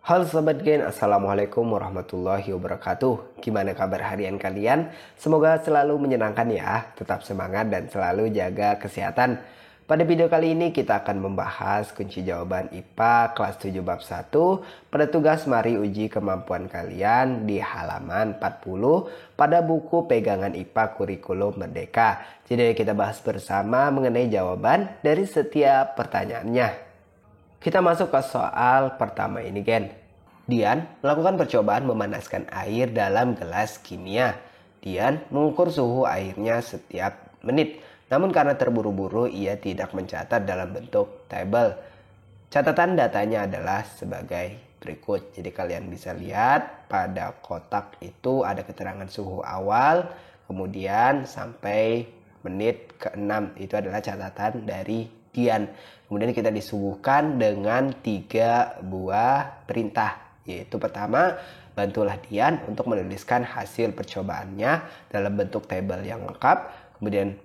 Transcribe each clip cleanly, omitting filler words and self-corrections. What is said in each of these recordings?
Halo Sobat Gen, Assalamualaikum warahmatullahi wabarakatuh. Gimana kabar harian kalian? Semoga selalu menyenangkan ya, tetap semangat dan selalu jaga kesehatan. Pada video kali ini kita akan membahas kunci jawaban IPA kelas 7 bab 1 pada tugas mari uji kemampuan kalian di halaman 40 pada buku pegangan IPA kurikulum Merdeka. Jadi kita bahas bersama mengenai jawaban dari setiap pertanyaannya. Kita masuk ke soal pertama ini, Gen. Dian melakukan percobaan memanaskan air dalam gelas kimia. Dian mengukur suhu airnya setiap menit. Namun karena terburu-buru ia tidak mencatat dalam bentuk tabel. Catatan datanya adalah sebagai berikut. Jadi kalian bisa lihat pada kotak itu ada keterangan suhu awal, kemudian sampai menit ke-6 itu adalah catatan dari Dian. Kemudian kita disuguhkan dengan 3 buah perintah, yaitu pertama, bantulah Dian untuk menuliskan hasil percobaannya dalam bentuk tabel yang lengkap. Kemudian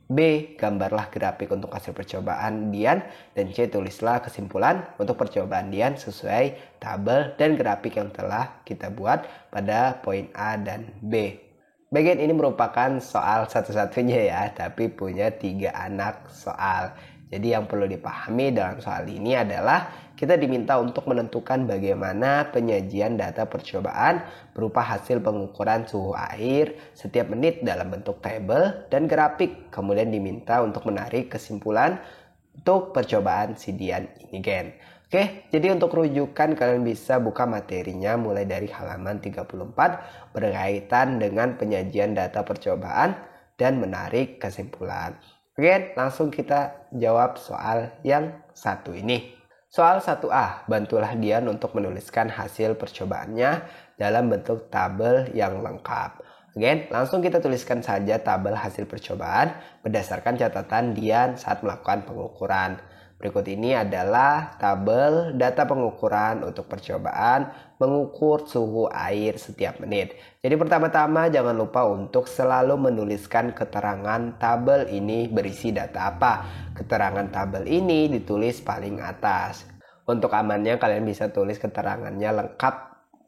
B, gambarlah grafik untuk hasil percobaan Dian. Dan C, tulislah kesimpulan untuk percobaan Dian sesuai tabel dan grafik yang telah kita buat pada poin A dan B. Bagian ini merupakan soal satu-satunya ya, tapi punya 3 anak soal. Jadi yang perlu dipahami dalam soal ini adalah kita diminta untuk menentukan bagaimana penyajian data percobaan berupa hasil pengukuran suhu air setiap menit dalam bentuk tabel dan grafik. Kemudian diminta untuk menarik kesimpulan untuk percobaan si Dian ini, Gen. Oke, jadi untuk rujukan kalian bisa buka materinya mulai dari halaman 34 berkaitan dengan penyajian data percobaan dan menarik kesimpulan. Oke, langsung kita jawab soal yang satu ini. Soal 1A, bantulah Dian untuk menuliskan hasil percobaannya dalam bentuk tabel yang lengkap. Oke, langsung kita tuliskan saja tabel hasil percobaan berdasarkan catatan Dian saat melakukan pengukuran. Berikut ini adalah tabel data pengukuran untuk percobaan mengukur suhu air setiap menit. Jadi pertama-tama jangan lupa untuk selalu menuliskan keterangan tabel ini berisi data apa. Keterangan tabel ini ditulis paling atas. Untuk amannya kalian bisa tulis keterangannya lengkap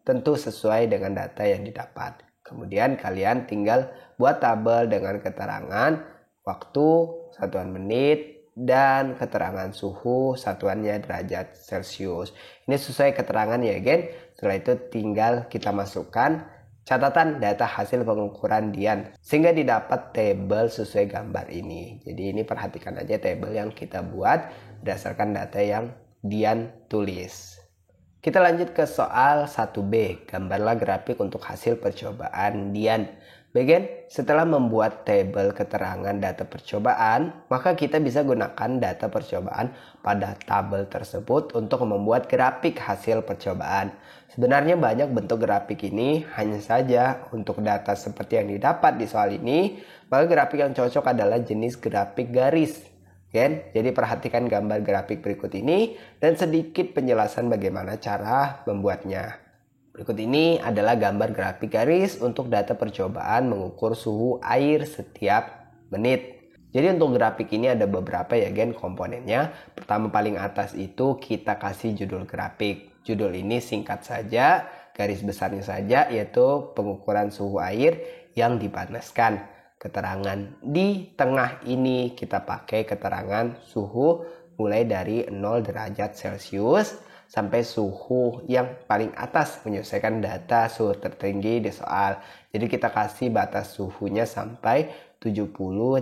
tentu sesuai dengan data yang didapat. Kemudian kalian tinggal buat tabel dengan keterangan waktu, satuan menit, dan keterangan suhu satuannya derajat Celcius. Ini sesuai keterangan ya, Gen. Setelah itu tinggal kita masukkan catatan data hasil pengukuran Dian sehingga didapat tabel sesuai gambar ini. Jadi ini perhatikan aja tabel yang kita buat berdasarkan data yang Dian tulis. Kita lanjut ke soal 1B. Gambarlah grafik untuk hasil percobaan Dian. Bagian setelah membuat tabel keterangan data percobaan, maka kita bisa gunakan data percobaan pada tabel tersebut untuk membuat grafik hasil percobaan. Sebenarnya banyak bentuk grafik ini, hanya saja untuk data seperti yang didapat di soal ini, maka grafik yang cocok adalah jenis grafik garis. Jadi perhatikan gambar grafik berikut ini dan sedikit penjelasan bagaimana cara membuatnya. Berikut ini adalah gambar grafik garis untuk data percobaan mengukur suhu air setiap menit. Jadi untuk grafik ini ada beberapa ya, Gen, komponennya. Pertama paling atas itu kita kasih judul grafik. Judul ini singkat saja, garis besarnya saja, yaitu pengukuran suhu air yang dipanaskan. Keterangan di tengah ini kita pakai keterangan suhu mulai dari 0 derajat Celcius sampai suhu yang paling atas menyesuaikan data suhu tertinggi di soal. Jadi kita kasih batas suhunya sampai 70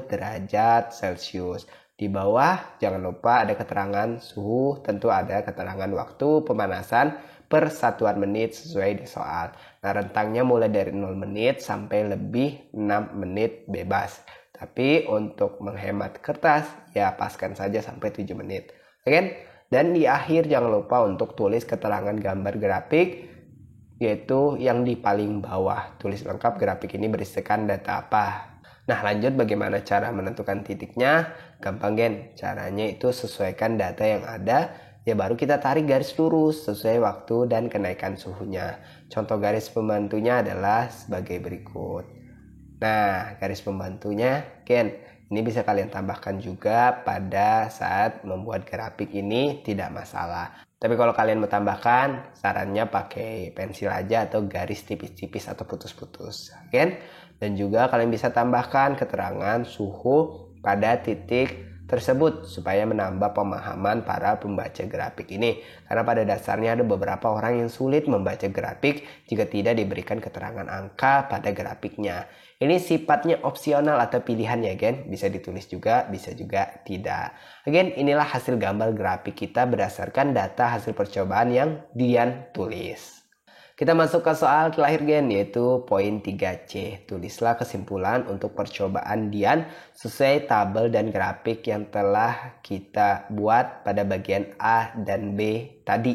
derajat Celcius. Di bawah jangan lupa ada keterangan suhu, tentu ada keterangan waktu pemanasan per satuan menit sesuai di soal. Nah, rentangnya mulai dari 0 menit sampai lebih 6 menit bebas. Tapi untuk menghemat kertas ya paskan saja sampai 7 menit. Oke? Dan di akhir jangan lupa untuk tulis keterangan gambar grafik, yaitu yang di paling bawah. Tulis lengkap grafik ini berisikan data apa. Nah, lanjut bagaimana cara menentukan titiknya? Gampang, Gen. Caranya itu sesuaikan data yang ada, ya baru kita tarik garis lurus sesuai waktu dan kenaikan suhunya. Contoh garis pembantunya adalah sebagai berikut. Nah, garis pembantunya, Gen, Ini bisa kalian tambahkan juga pada saat membuat grafik ini, tidak masalah. Tapi kalau kalian mau tambahkan, sarannya pakai pensil aja atau garis tipis-tipis atau putus-putus. Oke? Dan juga kalian bisa tambahkan keterangan suhu pada titik tersebut supaya menambah pemahaman para pembaca grafik ini. Karena pada dasarnya ada beberapa orang yang sulit membaca grafik jika tidak diberikan keterangan angka pada grafiknya. Ini sifatnya opsional atau pilihan ya gen, bisa ditulis juga, bisa juga tidak. Again, inilah hasil gambar grafik kita berdasarkan data hasil percobaan yang Dian tulis. Kita masuk ke soal terakhir gen, yaitu poin 3C. Tulislah kesimpulan untuk percobaan Dian sesuai tabel dan grafik yang telah kita buat pada bagian A dan B tadi.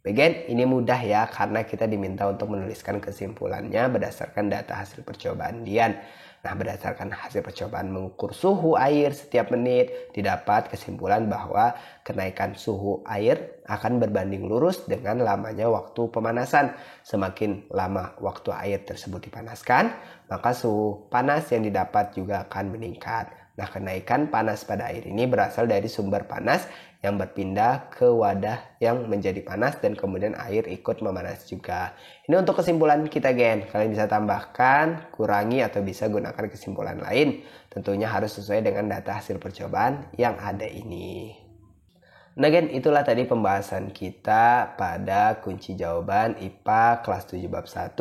Bagian ini mudah ya, karena kita diminta untuk menuliskan kesimpulannya berdasarkan data hasil percobaan Dian. Nah, berdasarkan hasil percobaan mengukur suhu air setiap menit, didapat kesimpulan bahwa kenaikan suhu air akan berbanding lurus dengan lamanya waktu pemanasan. Semakin lama waktu air tersebut dipanaskan, maka suhu panas yang didapat juga akan meningkat. Nah, kenaikan panas pada air ini berasal dari sumber panas yang berpindah ke wadah yang menjadi panas dan kemudian air ikut memanas juga. Ini untuk kesimpulan kita gen. Kalian bisa tambahkan, kurangi atau bisa gunakan kesimpulan lain. Tentunya harus sesuai dengan data hasil percobaan yang ada ini. Nah gen, itulah tadi pembahasan kita pada kunci jawaban IPA kelas 7 bab 1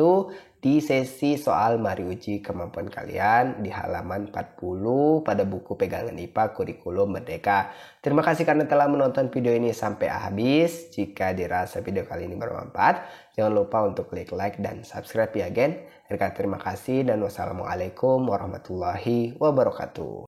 di sesi soal mari uji kemampuan kalian di halaman 40 pada buku pegangan IPA Kurikulum Merdeka. Terima kasih karena telah menonton video ini sampai habis. Jika dirasa video kali ini bermanfaat, jangan lupa untuk klik like dan subscribe ya gen. Terima kasih dan wassalamualaikum warahmatullahi wabarakatuh.